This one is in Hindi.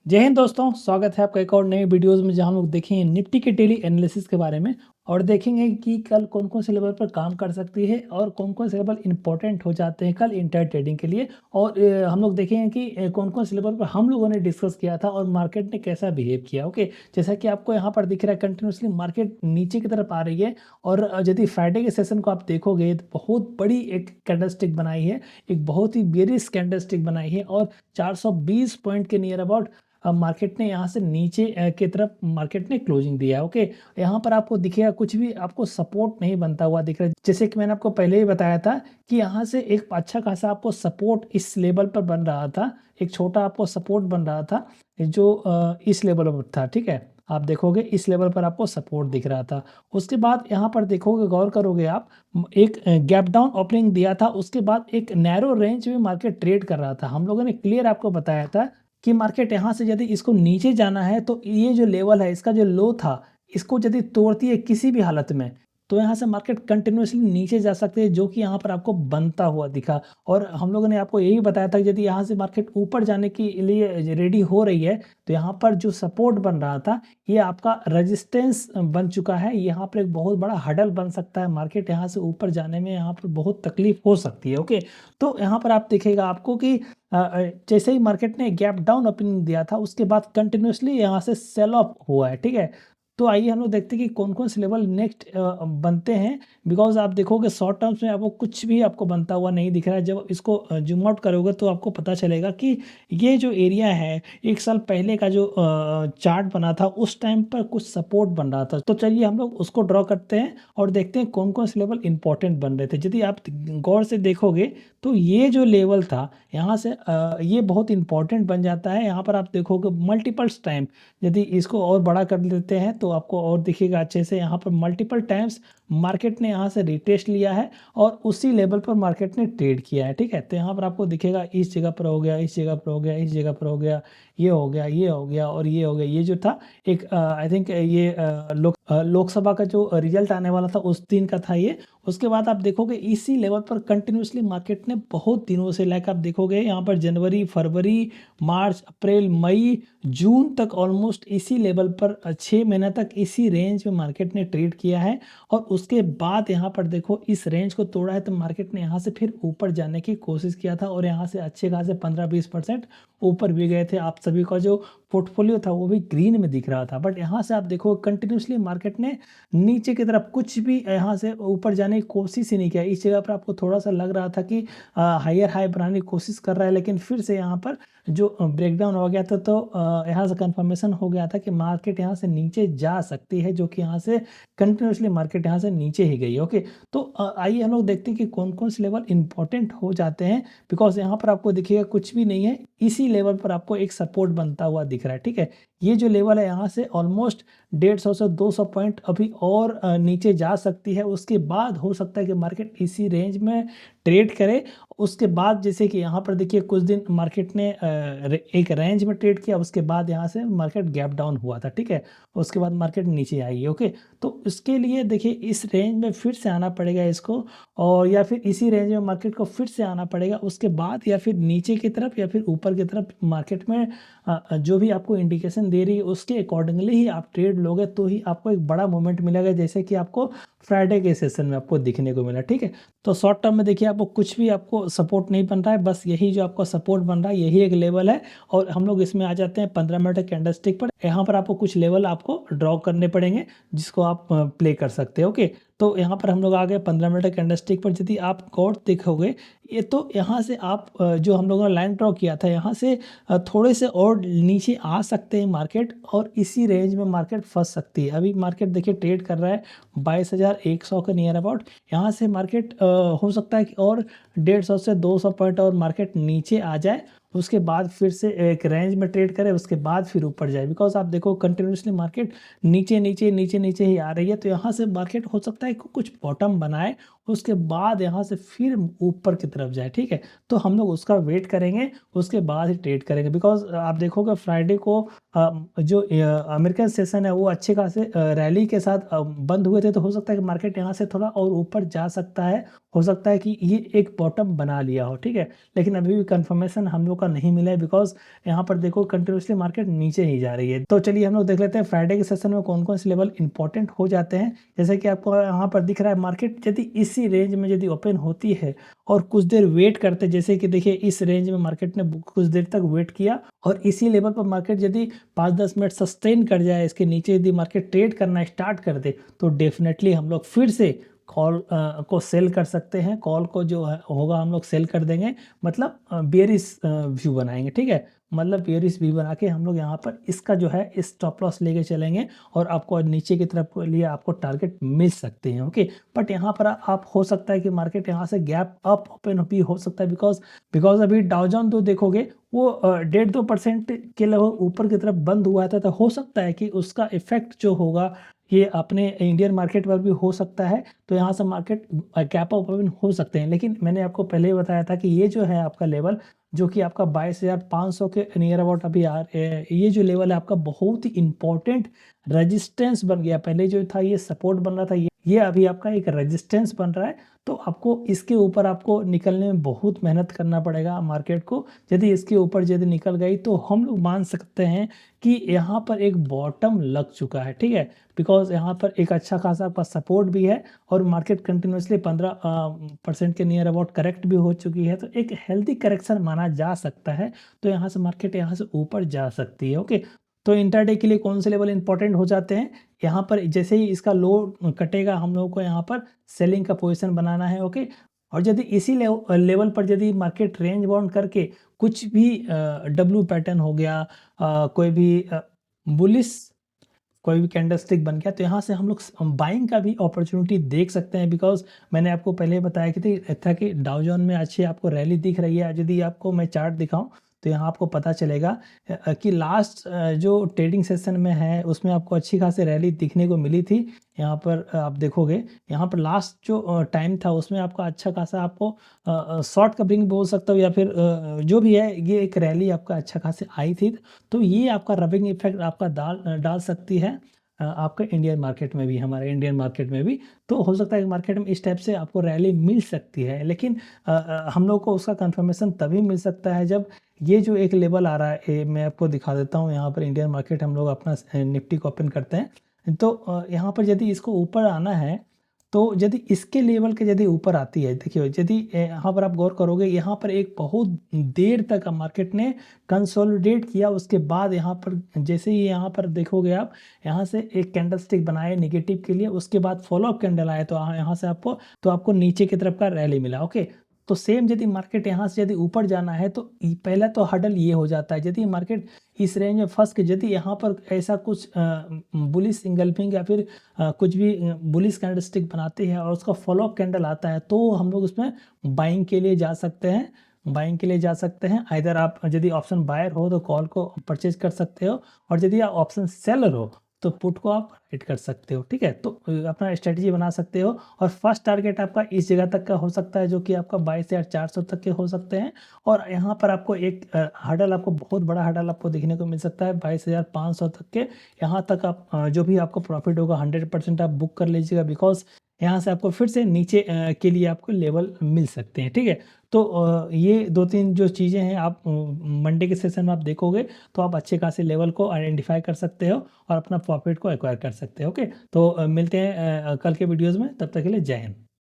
जय हिंद दोस्तों, स्वागत है आपका एक और नए वीडियोस में जहां हम लोग देखेंगे निफ्टी के डेली एनालिसिस के बारे में और देखेंगे कि कल कौन कौन से लेवल पर काम कर सकती है और कौन कौन से लेवल इंपॉर्टेंट हो जाते हैं कल इंटर ट्रेडिंग के लिए। और हम लोग देखेंगे कि कौन कौन से लेवल पर हम लोगों ने डिस्कस किया था और मार्केट ने कैसा बिहेव किया। ओके, जैसा कि आपको यहाँ पर दिख रहा है कंटिन्यूसली मार्केट नीचे की तरफ आ रही है। और यदि फ्राइडे के सेशन को आप देखोगे तो बहुत बड़ी एक कैंडलस्टिक बनाई है, एक बहुत ही बेरिश कैंडलस्टिक बनाई है और 420 पॉइंट के नियर अबाउट मार्केट ने यहाँ से नीचे की तरफ मार्केट ने क्लोजिंग दिया है। ओके, यहाँ पर आपको दिखेगा कुछ भी आपको सपोर्ट नहीं बनता हुआ दिख रहा है। जैसे कि मैंने आपको पहले ही बताया था कि यहाँ से एक अच्छा खासा आपको सपोर्ट इस लेवल पर बन रहा था, एक छोटा आपको सपोर्ट बन रहा था जो इस लेवल पर था। ठीक है, आप देखोगे इस लेवल पर आपको सपोर्ट दिख रहा था। उसके बाद यहाँ पर देखोगे, गौर करोगे आप, एक गैप डाउन ओपनिंग दिया था। उसके बाद एक नैरो रेंज में मार्केट ट्रेड कर रहा था। हम लोगों ने क्लियर आपको बताया था कि मार्केट यहाँ से यदि इसको नीचे जाना है तो ये जो लेवल है, इसका जो लो था, इसको यदि तोड़ती है किसी भी हालत में तो यहाँ से मार्केट कंटिन्यूसली नीचे जा सकते हैं, जो कि यहाँ पर आपको बनता हुआ दिखा। और हम लोगों ने आपको यही बताया था कि यदि यहाँ से मार्केट ऊपर जाने के लिए रेडी हो रही है तो यहाँ पर जो सपोर्ट बन रहा था ये आपका रेजिस्टेंस बन चुका है। यहाँ पर एक बहुत बड़ा हडल बन सकता है, मार्केट यहाँ से ऊपर जाने में यहाँ पर बहुत तकलीफ हो सकती है। ओके, तो यहाँ पर आप दिखेगा आपको कि जैसे ही मार्केट ने गैप डाउन ओपनिंग दिया था उसके बाद कंटिन्यूसली यहाँ से सेल ऑफ हुआ है। ठीक है, तो आइए हम लोग देखते हैं कि कौन कौन से लेवल नेक्स्ट बनते हैं। बिकॉज आप देखोगे शॉर्ट टर्म्स में आपको कुछ भी आपको बनता हुआ नहीं दिख रहा है। जब इसको जूम आउट करोगे तो आपको पता चलेगा कि ये जो एरिया है, एक साल पहले का जो चार्ट बना था उस टाइम पर कुछ सपोर्ट बन रहा था। तो चलिए हम लोग उसको ड्रॉ करते हैं और देखते हैं कौन कौन से लेवल इंपॉर्टेंट बन रहे थे। यदि आप गौर से देखोगे तो ये जो लेवल था यहाँ से ये बहुत इंपॉर्टेंट बन जाता है। यहाँ पर आप देखोगे मल्टीपल्स टाइम, यदि इसको और बड़ा कर देते हैं तो आपको और दिखेगा अच्छे से। यहाँ पर मल्टीपल टाइम्स मार्केट ने यहाँ से रिटेस्ट लिया है और उसी लेवल पर मार्केट ने ट्रेड किया है। ठीक है, तो यहाँ पर आपको दिखेगा इस जगह पर हो गया, इस जगह पर हो गया, इस जगह पर हो गया, ये हो गया, ये हो गया और ये हो गया। ये जो था एक आई थिंक ये लोकसभा का जो रिजल्ट आने वाला था उस दिन का था ये। उसके बाद आप देखोगे इसी लेवल पर कंटिन्यूसली मार्केट ने बहुत दिनों से, लाइक आप देखोगे यहाँ पर जनवरी, फरवरी, मार्च, अप्रैल, मई, जून तक ऑलमोस्ट इसी लेवल पर 6 महीने तक इसी रेंज में मार्केट ने ट्रेड किया है। और उसके बाद यहाँ पर देखो इस रेंज को तोड़ा है तो मार्केट ने यहाँ से फिर ऊपर जाने की कोशिश किया था और यहाँ से अच्छे खासे 15-20% ऊपर भी गए थे। आप सभी का जो पोर्टफोलियो था वो भी ग्रीन में दिख रहा था। बट यहाँ से आप देखो कंटिन्यूसली मार्केट ने नीचे की तरफ कुछ भी यहाँ से ऊपर जाने की कोशिश ही नहीं किया। इस जगह पर आपको थोड़ा सा लग रहा था कि हायर हाई बनाने की कोशिश कर रहा है, लेकिन फिर से यहाँ पर जो ब्रेकडाउन हो गया था तो यहाँ से कंफर्मेशन हो गया था कि मार्केट यहाँ से नीचे जा सकती है, जो कि यहाँ से कंटिन्यूसली मार्केट यहाँ से नीचे ही गई। ओके, तो आइए हम लोग देखते हैं कि कौन कौन से लेवल इंपॉर्टेंट हो जाते हैं। बिकॉज यहाँ पर आपको दिखेगा कुछ भी नहीं है, इसी लेवल पर आपको एक सपोर्ट बनता हुआ दिख रहा है। ठीक है, ये जो लेवल है यहाँ से ऑलमोस्ट 150 से 200 पॉइंट अभी और नीचे जा सकती है। उसके बाद हो सकता है कि मार्केट इसी रेंज में ट्रेड करे। उसके बाद जैसे कि यहाँ पर देखिए कुछ दिन मार्केट ने एक रेंज में ट्रेड किया, उसके बाद यहाँ से मार्केट गैप डाउन हुआ था। ठीक है, उसके बाद मार्केट नीचे आई। ओके, तो इसके लिए देखिए इस रेंज में फिर से आना पड़ेगा इसको, और या फिर इसी रेंज में मार्केट को फिर से आना पड़ेगा। उसके बाद या फिर नीचे की तरफ या फिर ऊपर की तरफ मार्केट में जो भी आपको इंडिकेशन दे रही है उसके अकॉर्डिंगली ही आप ट्रेड लोगे तो ही आपको एक बड़ा मूवमेंट मिलेगा, जैसे कि आपको फ्राइडे के सेशन में आपको दिखने को मिला। ठीक है, तो शॉर्ट टर्म में देखिए आपको कुछ भी आपको सपोर्ट नहीं बन रहा है, बस यही जो आपको सपोर्ट बन रहा है यही एक लेवल है। और हम लोग इसमें आ जाते हैं 15 मिनट कैंडलस्टिक पर। यहाँ पर आपको कुछ लेवल आपको ड्रॉ करने पड़ेंगे जिसको आप प्ले कर सकते हैं। ओके, तो यहाँ पर हम लोग आ गए 15 मिनट कैंडलस्टिक पर। यदि आप गौर देखोगे ये तो यहाँ से आप जो हम लोगों ने लाइन ड्रॉ किया था यहाँ से थोड़े से और नीचे आ सकते हैं मार्केट, और इसी रेंज में मार्केट फंस सकती है। अभी मार्केट देखिए ट्रेड कर रहा है 22,100 के नियर अबाउट। यहाँ से मार्केट हो सकता है कि और 150 से 200 पॉइंट और मार्केट नीचे आ जाए, उसके बाद फिर से एक रेंज में ट्रेड करे, उसके बाद फिर ऊपर जाए। बिकॉज आप देखो कंटिन्यूसली मार्केट नीचे नीचे नीचे नीचे ही आ रही है, तो यहाँ से मार्केट हो सकता है कि कुछ बॉटम बनाए उसके बाद यहाँ से फिर ऊपर की तरफ जाए, ठीक है? तो हम लोग उसका वेट करेंगे, उसके बाद ही ट्रेड करेंगे बिकॉज़ आप देखोगे फ्राइडे को जो अमेरिकन सेशन है वो अच्छे खासे रैली के साथ बंद हुए थे, तो हो सकता है कि मार्केट यहाँ से थोड़ा और ऊपर जा सकता है। हो सकता है कि ये एक बॉटम बना लिया हो, ठीक है? लेकिन अभी भी कन्फर्मेशन हम लोग का नहीं मिला है बिकॉज़ यहाँ पर देखो कंटिन्यूअसली मार्केट नीचे ही जा रही है। तो चलिए हम लोग देख लेते हैं फ्राइडे के सेशन में कौन-कौन से लेवल इंपॉर्टेंट हो जाते हैं। जैसे कि आपको यहाँ पर दिख रहा है मार्केट यदि इसी रेंज में यदि ओपन होती है और कुछ देर वेट करते, जैसे कि देखिए इस रेंज में मार्केट ने कुछ देर तक वेट किया और इसी लेवल पर मार्केट यदि 5-10 मिनट सस्टेन कर जाए, इसके नीचे यदि मार्केट ट्रेड करना स्टार्ट कर दे, तो डेफिनेटली हम लोग फिर से कॉल को सेल कर सकते हैं। कॉल को जो है होगा हम लोग सेल कर देंगे, मतलब बेयरिश व्यू बनाएँगे, ठीक है? मतलब बेयरिश व्यू बना के हम लोग यहाँ पर इसका जो है स्टॉप लॉस लेके चलेंगे और आपको नीचे की तरफ के लिए आपको टारगेट मिल सकते हैं, ओके? बट यहाँ पर आप हो सकता है कि मार्केट यहाँ से गैप अप ओपन भी हो सकता है बिकॉज़ अभी डाउ जोन तो देखोगे वो 1.5-2% के लगभग ऊपर की तरफ बंद हुआ था, तो हो सकता है कि उसका इफ़ेक्ट जो होगा ये अपने इंडियन मार्केट पर भी हो सकता है। तो यहाँ से मार्केट गैप अप ओपन हो सकते हैं। लेकिन मैंने आपको पहले ही बताया था कि ये जो है आपका लेवल जो कि आपका 22,500 के नियर अबाउट अभी ये जो लेवल है आपका बहुत ही इम्पोर्टेंट रेजिस्टेंस बन गया। पहले जो था ये सपोर्ट बन रहा था, ये अभी आपका एक रेजिस्टेंस बन रहा है। तो आपको इसके ऊपर आपको निकलने में बहुत मेहनत करना पड़ेगा मार्केट को। यदि इसके ऊपर यदि निकल गई तो हम लोग मान सकते हैं कि यहाँ पर एक बॉटम लग चुका है, ठीक है? बिकॉज़ यहाँ पर एक अच्छा खासा आपका सपोर्ट भी है और मार्केट कंटिन्यूअसली 15% के नियर अबाउट करेक्ट भी हो चुकी है, तो एक हेल्दी करेक्शन माना जा सकता है। तो यहाँ से मार्केट यहाँ से ऊपर जा सकती है, ओके? तो इंट्राडे के लिए कौन से लेवल इंपॉर्टेंट हो जाते हैं? यहाँ पर जैसे ही इसका लो कटेगा हम लोगों को यहाँ पर सेलिंग का पोजीशन बनाना है, ओके? और यदि इसी लेवल पर यदि मार्केट रेंज बाउंड करके कुछ भी डब्ल्यू पैटर्न हो गया, कोई भी बुलिश कोई भी कैंडलस्टिक बन गया, तो यहाँ से हम लोग बाइंग का भी अपॉर्चुनिटी देख सकते हैं बिकॉज़ मैंने आपको पहले बताया कि डाउ जोन में अच्छी आपको रैली दिख रही है। यदि आपको मैं चार्ट दिखाऊँ तो यहाँ आपको पता चलेगा कि लास्ट जो ट्रेडिंग सेशन में है उसमें आपको अच्छी खासी रैली दिखने को मिली थी। यहाँ पर आप देखोगे यहाँ पर लास्ट जो टाइम था उसमें आपका अच्छा खासा आपको शॉर्ट कवरिंग बोल सकते हो या फिर जो भी है ये एक रैली आपका अच्छा खासी आई थी। तो ये आपका रबिंग इफेक्ट आपका डाल सकती है आपके इंडियन मार्केट में भी, हमारे इंडियन मार्केट में भी। तो हो सकता है कि मार्केट में इस टाइप से आपको रैली मिल सकती है, लेकिन हम लोग को उसका कंफर्मेशन तभी मिल सकता है जब ये जो एक लेवल आ रहा है, मैं आपको दिखा देता हूँ। यहाँ पर इंडियन मार्केट हम लोग अपना निफ्टी को ओपन करते हैं, तो यहाँ पर यदि इसको ऊपर आना है तो यदि इसके लेवल के यदि ऊपर आती है, देखिए यदि यहाँ पर आप गौर करोगे यहाँ पर एक बहुत देर तक मार्केट ने कंसोलिडेट किया, उसके बाद यहाँ पर जैसे ही यहाँ पर देखोगे आप यहाँ से एक कैंडलस्टिक बनाए नेगेटिव के लिए, उसके बाद फॉलो अप कैंडल आए तो यहाँ से आपको नीचे की तरफ का रैली मिला, ओके? तो सेम यदि मार्केट यहाँ से यदि ऊपर जाना है तो पहला तो हर्डल ये हो जाता है, यदि मार्केट इस रेंज में फंस के यदि यहाँ पर ऐसा कुछ बुलिश इंगल्फिंग या फिर कुछ भी बुलिश कैंडलस्टिक बनाती है और उसका फॉलो अप कैंडल आता है तो हम लोग उसमें बाइंग के लिए जा सकते हैं। बाइंग के लिए जा सकते हैं, आइदर आप यदि ऑप्शन बायर हो तो कॉल को परचेज कर सकते हो और यदि आप ऑप्शन सेलर हो तो पुट को आप हिट कर सकते हो, ठीक है? तो अपना स्ट्रेटजी बना सकते हो और फर्स्ट टारगेट आपका इस जगह तक का हो सकता है जो कि आपका 22,400 तक के हो सकते हैं और यहाँ पर आपको एक हर्डल आपको बहुत बड़ा हर्डल आपको देखने को मिल सकता है 22,500 तक के। यहाँ तक आप जो भी आपको प्रॉफिट होगा 100% आप बुक कर लीजिएगा बिकॉज़ यहाँ से आपको फिर से नीचे के लिए आपको लेवल मिल सकते हैं, ठीक है? तो ये 2-3 जो चीज़ें हैं आप मंडे के सेशन में आप देखोगे तो आप अच्छे खासे लेवल को आइडेंटिफाई कर सकते हो और अपना प्रॉफिट को एक्वायर कर सकते हो, ओके? तो मिलते हैं कल के वीडियोज़ में, तब तक के लिए जय हिंद।